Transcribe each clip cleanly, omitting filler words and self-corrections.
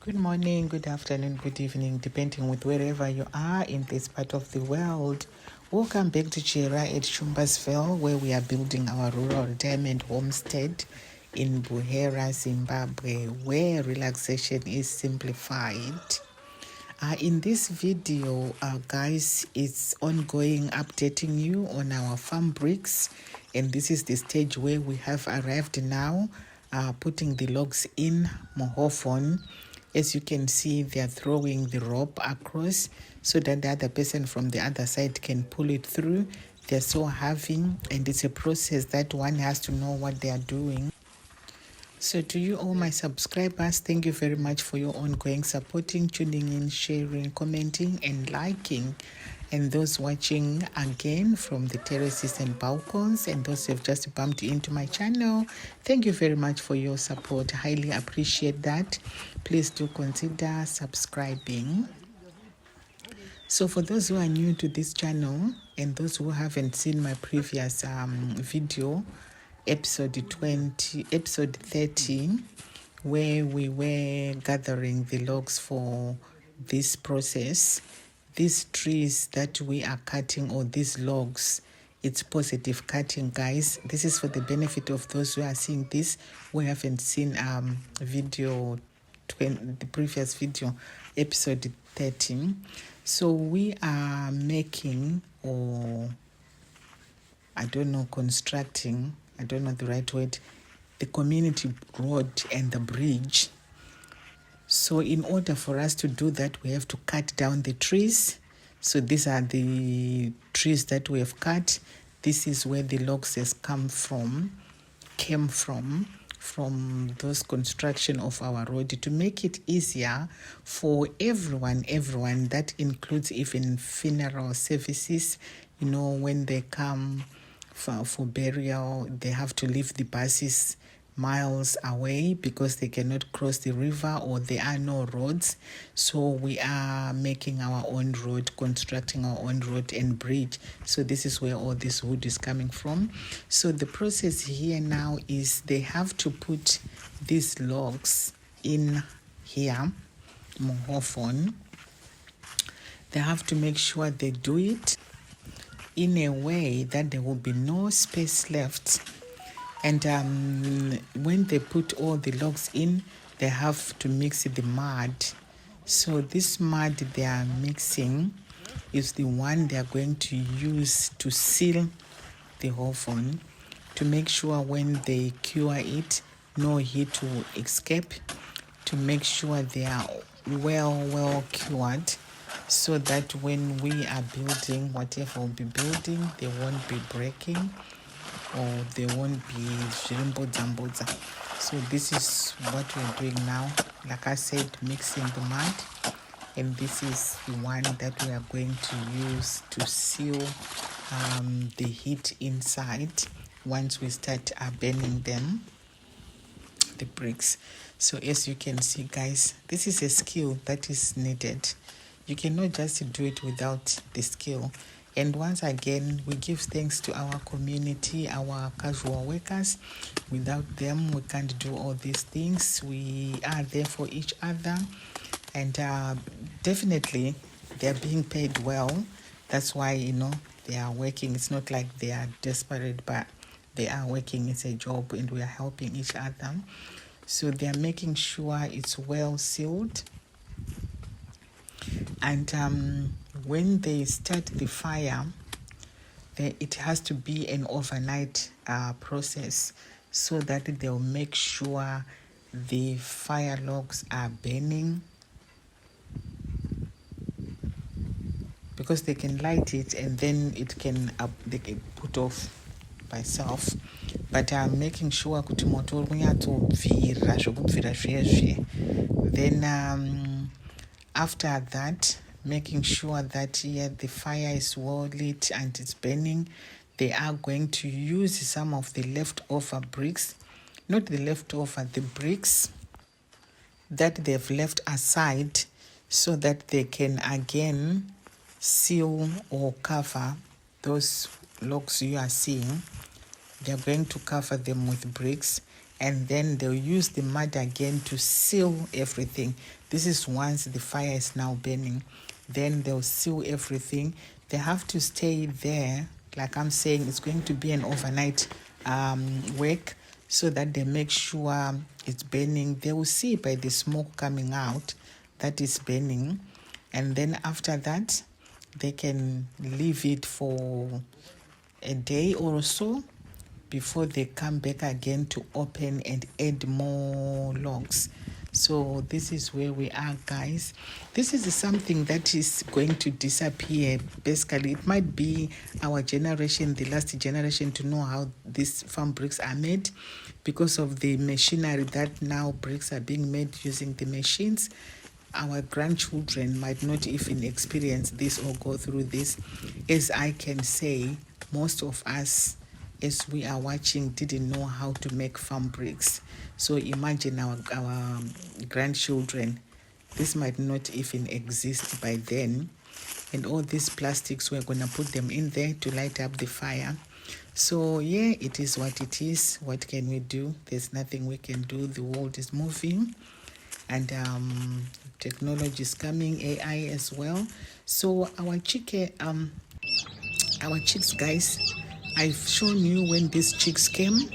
Good morning, good afternoon, good evening, depending with wherever you are in this part of the world. Welcome back to Buhera at Shumbasville, where we are building our rural retirement homestead in Buhera, Zimbabwe, where relaxation is simplified. In this video, guys, it's ongoing updating you on our farm bricks, and this is the stage where we have arrived now, putting the logs in Mohofon. As you can see, they are throwing the rope across so that the other person from the other side can pull it through. They're so heavy, and it's a process that one has to know what they are doing. So to you all my subscribers, thank you very much for your ongoing supporting, tuning in, sharing, commenting and liking. And those watching again from the terraces and balcons, and those who have just bumped into my channel, thank you very much for your support. Highly appreciate that. Please do consider subscribing. So for those who are new to this channel and those who haven't seen my previous video, episode 30, where we were gathering the logs for this process, these trees that we are cutting, or these logs, it's positive cutting, guys. This is for the benefit of those who are seeing this who haven't seen the previous video, episode 13. So we are making, or I don't know, constructing, I don't know the right word, the community road and the bridge. So in order for us to do that, we have to cut down the trees. So these are the trees that we have cut. This is where the logs came from those construction of our road to make it easier for everyone. That includes even funeral services. You know, when they come for burial, they have to leave the buses miles away because they cannot cross the river, or there are no roads. So we are making our own road, constructing our own road and bridge. So this is where all this wood is coming from. So the process here now is they have to put these logs in here, Mohofon. They have to make sure they do it in a way that there will be no space left. And when they put all the logs in, they have to mix the mud. So this mud they are mixing is the one they are going to use to seal the oven, to make sure when they cure it, no heat will escape, to make sure they are well cured, so that when we are building, whatever we'll be building, they won't be breaking, or they won't be zvirimbodzambodza. So this is what we're doing now. Like I said, mixing the mud, and this is the one that we are going to use to seal the heat inside once we start burning them, the bricks. So as you can see, guys, this is a skill that is needed. You cannot just do it without the skill. And once again, we give thanks to our community, our casual workers. Without them, we can't do all these things. We are there for each other. And definitely, they're being paid well. That's why, they are working. It's not like they are desperate, but they are working. It's a job, and we are helping each other. So they are making sure it's well sealed. And when they start the fire, it has to be an overnight process, so that they'll make sure the fire logs are burning, because they can light it and then they can put off by self. But I'm making sure kuti moto unyatsobvira zvekubvira zviye. Then after that, making sure that the fire is well lit and it's burning, they are going to use some of the leftover bricks, not the leftover, the bricks that they've left aside, so that they can again seal or cover those logs you are seeing. They're going to cover them with bricks, and then they'll use the mud again to seal everything. This is once the fire is now burning. Then they'll seal everything. They have to stay there. Like I'm saying, it's going to be an overnight work, so that they make sure it's burning. They will see by the smoke coming out that it's burning. And then after that, they can leave it for a day or so before they come back again to open and add more logs. So this is where we are, guys. This is something that is going to disappear. Basically, it might be our generation, the last generation, to know how these farm bricks are made, because of the machinery that now bricks are being made using the machines. Our grandchildren might not even experience this or go through this. As I can say, most of us, as we are watching, didn't know how to make farm bricks. So imagine our grandchildren. This might not even exist by then. And all these plastics, we're going to put them in there to light up the fire. So yeah, it is what it is. What can we do? There's nothing we can do. The world is moving, and technology is coming, AI as well. So our chicks, guys, I've shown you when these chicks came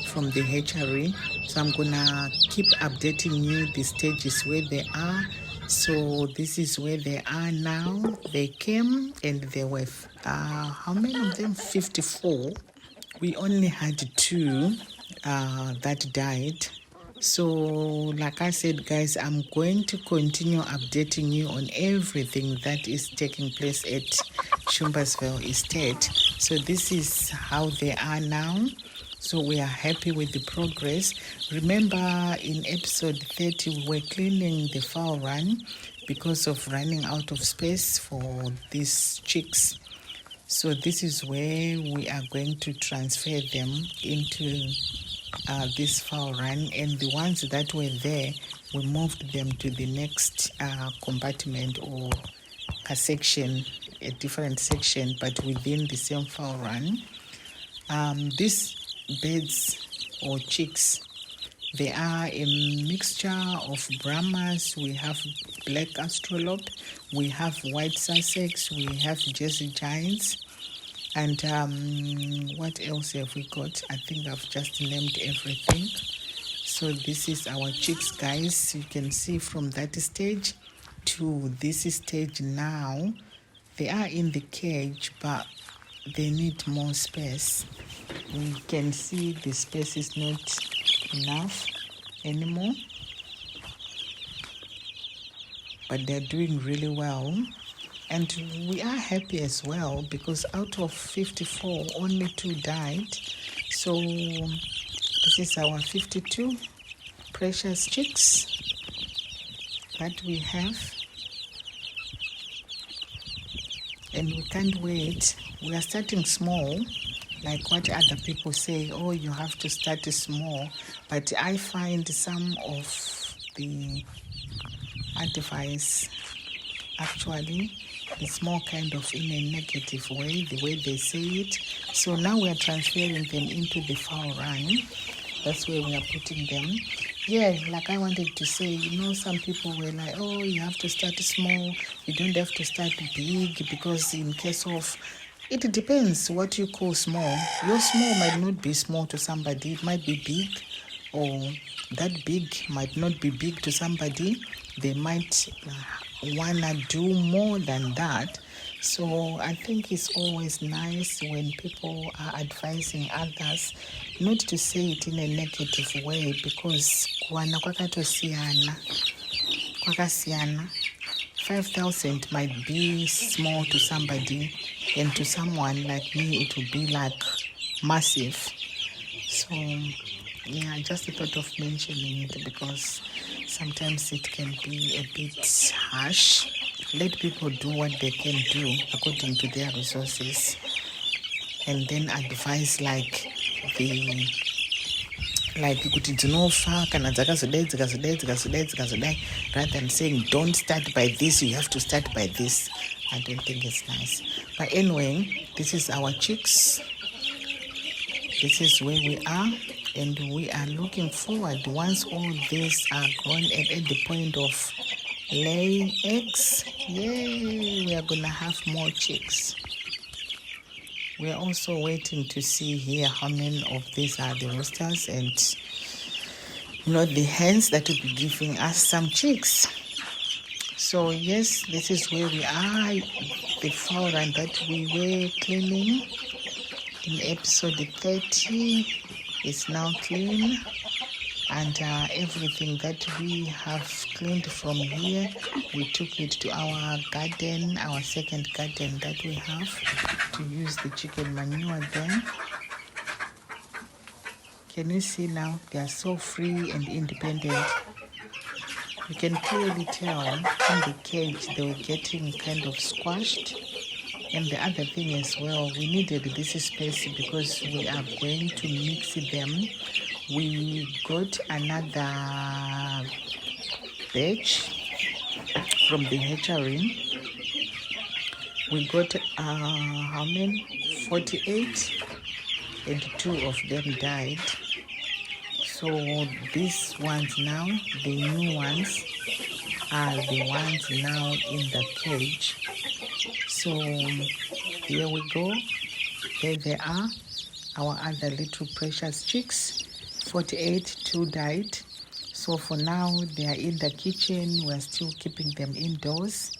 from the hatchery. So I'm gonna keep updating you the stages where they are. So this is where they are now. They came and there were how many of them? 54. We only had 2 that died. So like I said, guys, I'm going to continue updating you on everything that is taking place at Shumbasville Estate. So this is how they are now. So we are happy with the progress. Remember, in episode 30, we were cleaning the fowl run because of running out of space for these chicks. So this is where we are going to transfer them into this fowl run, and the ones that were there, we moved them to the next compartment or a section, a different section, but within the same fowl run. These birds or chicks, they are a mixture of Brahmas. We have black astrolabe, we have white Sussex, we have Jersey Giants, and what else have we got? I think I've just named everything. So this is our chicks, guys. You can see from that stage to this stage now, they are in the cage, but they need more space. We can see the space is not enough anymore, but they're doing really well. And we are happy as well, because out of 54, only 2 died. So this is our 52 precious chicks that we have. And we can't wait. We are starting small, like what other people say, oh, you have to start small. But I find some of the advice, actually, it's more kind of in a negative way, the way they say it. So now we are transferring them into the fowl run. That's where we are putting them. Yeah, like I wanted to say, some people were like, oh, you have to start small. You don't have to start big, because in case of, it depends what you call small. Your small might not be small to somebody. It might be big, or that big might not be big to somebody. They might want to do more than that. So I think it's always nice when people are advising others not to say it in a negative way, because kuwana kwakatosiyana, kwakasiyana. 5,000 might be small to somebody, and to someone like me it would be like massive. So yeah, I just thought of mentioning it because sometimes it can be a bit harsh. Let people do what they can do according to their resources, and then advise like kuti dzinofa kana dzakazodai, rather than saying don't start by this, you have to start by this. I don't think it's nice. But anyway, this is our chicks. This is where we are, and we are looking forward, once all these are grown and at the point of laying eggs, yay, we are gonna have more chicks. We are also waiting to see here how many of these are the roosters and the hens that will be giving us some chicks. So yes, this is where we are. The fowl run that we were cleaning in episode 30 is now clean, and everything that we have cleaned from here, we took it to our garden, our second garden that we have, to use the chicken manure there. Can you see now? They are so free and independent. You can clearly tell in the cage they were getting kind of squashed. And the other thing as well, we needed this space because we are going to mix them. We got another batch from the hatchery. We got how many? 48, and 2 of them died. So these ones now, the new ones, are the ones now in the cage. So here we go. There they are, our other little precious chicks. 48, 2 died. So for now, they are in the kitchen. We're still keeping them indoors.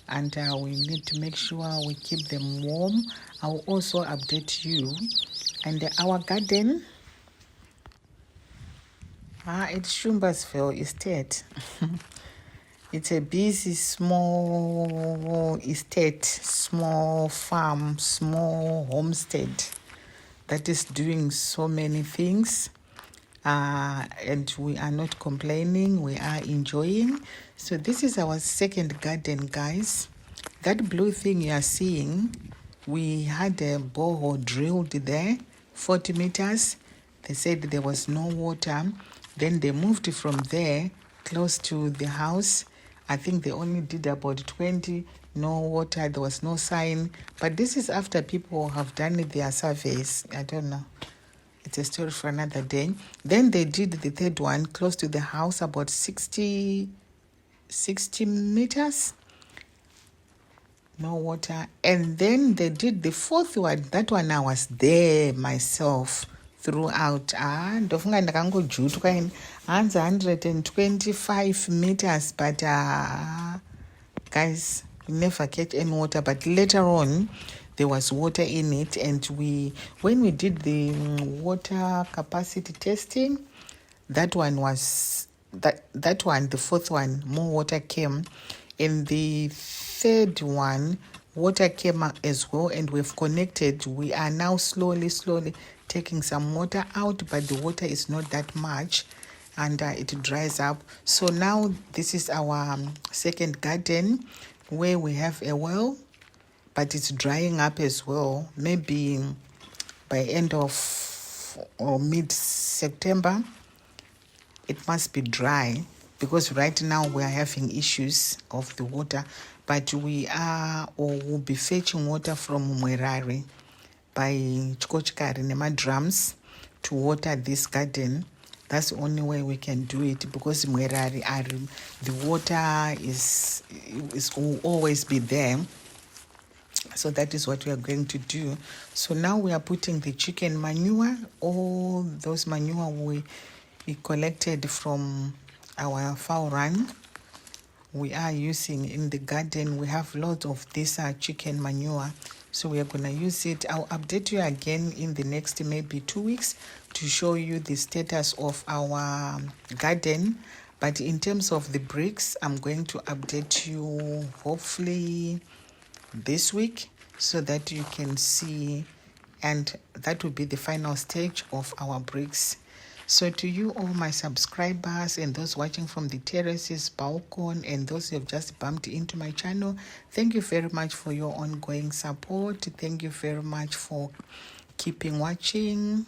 And we need to make sure we keep them warm. I'll also update you. And our garden, it's Shumbasville estate. It's a busy, small estate, small farm, small homestead that is doing so many things. And we are not complaining, we are enjoying. So this is our second garden, guys. That blue thing you are seeing, we had a borehole drilled there, 40 meters. They said there was no water. Then they moved from there close to the house. I think they only did about 20, no water, there was no sign. But this is after people have done their surveys. I don't know. It's a story for another day. Then they did the third one close to the house, about 60 meters. No water. And then they did the fourth one. That one I was there myself throughout. Ndofunga ndakangojuta hands 125 meters, but guys, we never get any water. But later on, there was water in it, and when we did the water capacity testing, that one was that one, the fourth one, more water came. In the third one, water came as well, and we've connected. We are now slowly taking some water out, but the water is not that much, and it dries up. So now this is our second garden where we have a well, but it's drying up as well. Maybe by end of or mid-September, it must be dry, because right now we are having issues of the water. But we are, or will be fetching water from Mwerari by Chikochikari Nema drums to water this garden. That's the only way we can do it, because Mwerari, the water will always be there. So that is what we are going to do. So now we are putting the chicken manure, all those manure we collected from our fowl run. We are using in the garden. We have lots of this chicken manure, so we are going to use it. I'll update you again in the next maybe 2 weeks to show you the status of our garden. But in terms of the bricks, I'm going to update you hopefully this week, so that you can see, and that will be the final stage of our bricks. So to you, all my subscribers and those watching from the terraces, balcony, and those who have just bumped into my channel, thank you very much for your ongoing support. Thank you very much for keeping watching.